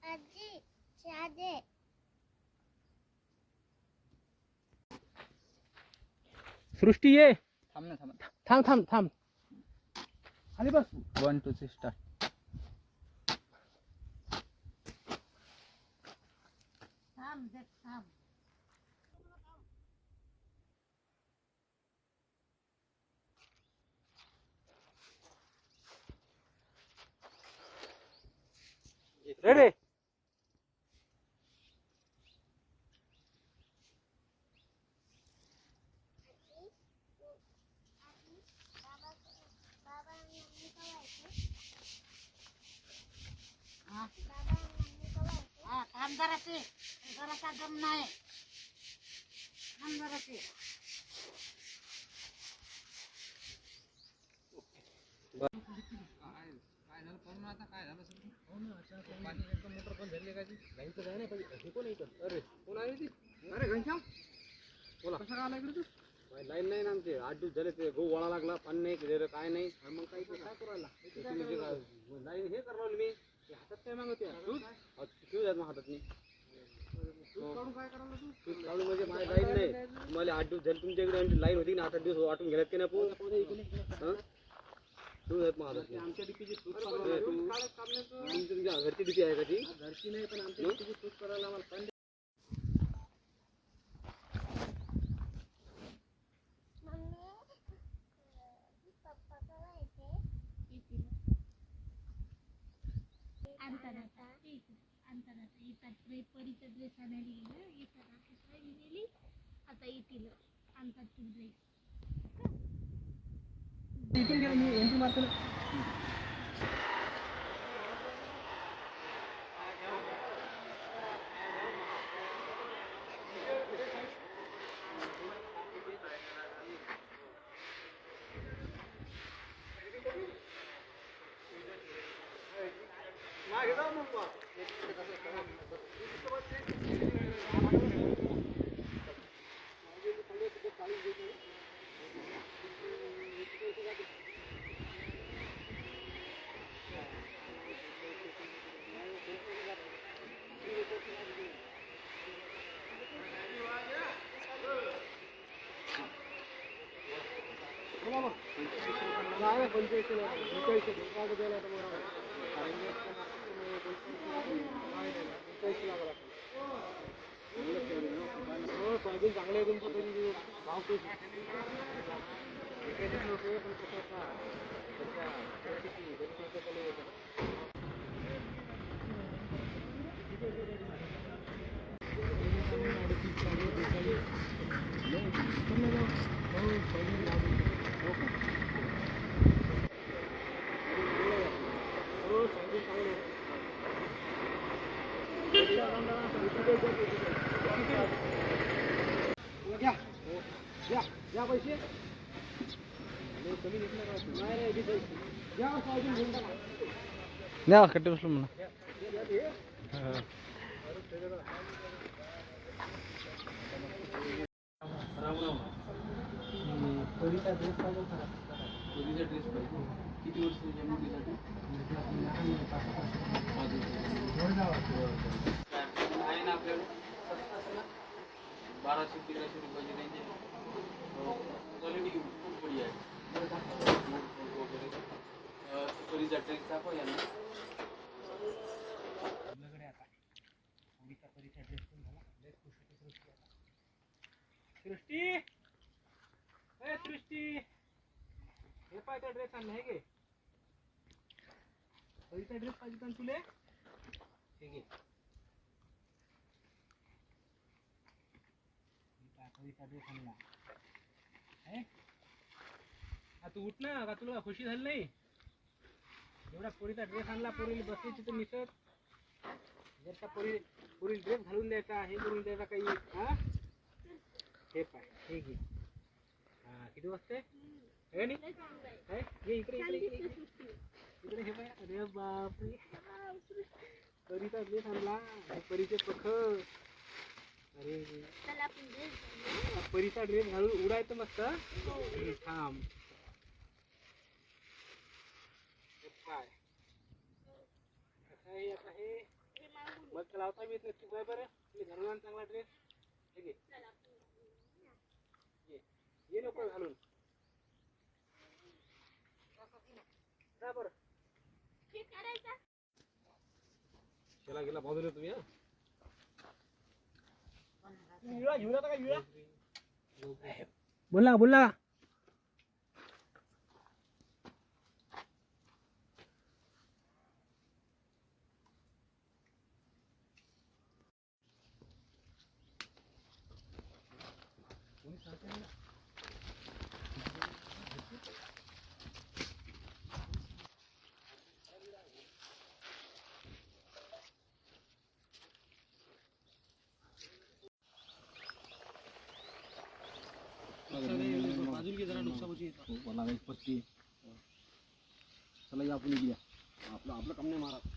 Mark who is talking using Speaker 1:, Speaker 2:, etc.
Speaker 1: आजी चहा दे.
Speaker 2: सृष्टी ये.
Speaker 3: थांब ना थांब.
Speaker 2: थांब थांब थांब. खाली बस.
Speaker 3: 1 2 3 स्टार्ट.
Speaker 1: थांब थांब.
Speaker 2: रेडी.
Speaker 1: जरासा दम नाही. जरासे
Speaker 3: काय झालं पण आता काय झालं सर? हो ना अचानक पाणी एकदम मोटर बंद झाली का जी?
Speaker 2: लाईन तर जाय नाही पाहिजे. हे कोण येतं? अरे
Speaker 3: कोण आली ती? अरे घनश्याम
Speaker 2: बोला.
Speaker 3: कसा आला इकडे तू?
Speaker 2: लाईन नाही ना आमचे 8 दिवस झाले. ते गहू वळा लागला, पाणी नाही केलं काय नाही. मग काय करायला लाईन हे करणार मी. हातात काय मागवते किती जात मग हातात मी
Speaker 3: काढून काय करायला तू?
Speaker 2: काढून म्हणजे माझी लाईन नाही. मला 8 दिवस झाले तुमच्या इकडे लाईन होती ना. 8 दिवस वाटून गेल्यात की नाही आपण आमच्या डीपीची घरची डीपी आहे का ती? घरची नाही पण आमच्या डीपीची सूट करायला आम्हाला पाणी.
Speaker 1: परीचा ड्रेस आणायला गेलं. येतात नेली. आता येतील आणतात ड्रेस.
Speaker 2: इथून गेलं मी एंट्री मारतो ना. सोयाबीन चांगले आहे तुमचं तरी भाव या पैसे
Speaker 3: द्या कट्टे बसलो म्हणा.
Speaker 2: परीचा ड्रेस पाहिजे खरा.
Speaker 3: परीचा ड्रेस पाहिजे. किती वर्ष मुलीसाठी? आहे ना आपल्याकडे 1200-1300 रुपयाची त्यांची क्वालिटी खूप बढिया आहे. परीचा ड्रेस दाखव यांना.
Speaker 2: आपल्याकडे आता मुलीचा परीचा ड्रेस पण झाला. ड्रेस सृष्टी आता. सृष्टी ए सृष्टी हे पाहिजे ड्रेस आणला हे घे. परीचा ड्रेस पाहिजे का तुले? हे घे. परीचा ड्रेस आणला आहे. तू उठ ना का तुला खुशी झाली नाही? एवढा पोरीचा ड्रेस आणला. पोरीला बसली तिथे मिसत. जर का पोरी ड्रेस घालून द्यायचा हे करून द्यायचा काही. हा हे पाय हे घे. हा किती वाजते? हे नाही घे इकडे इकडे इकडे इकडे हे पाय. अरे बापरे परीचा ड्रेस आणला. परीचे पख. अरे परीचा ड्रेस घालून उडायचं मस्त. थांब काय आता हे मग लावता बी येत नाही तू काय बरं घालून आण चांगला ड्रेस ये नको घालून जा बरं त्याला गेला बाजूला तुम्ही घेऊन आता काय बोला बोला पत्ती चला या आपण आपलं काम नाही मारा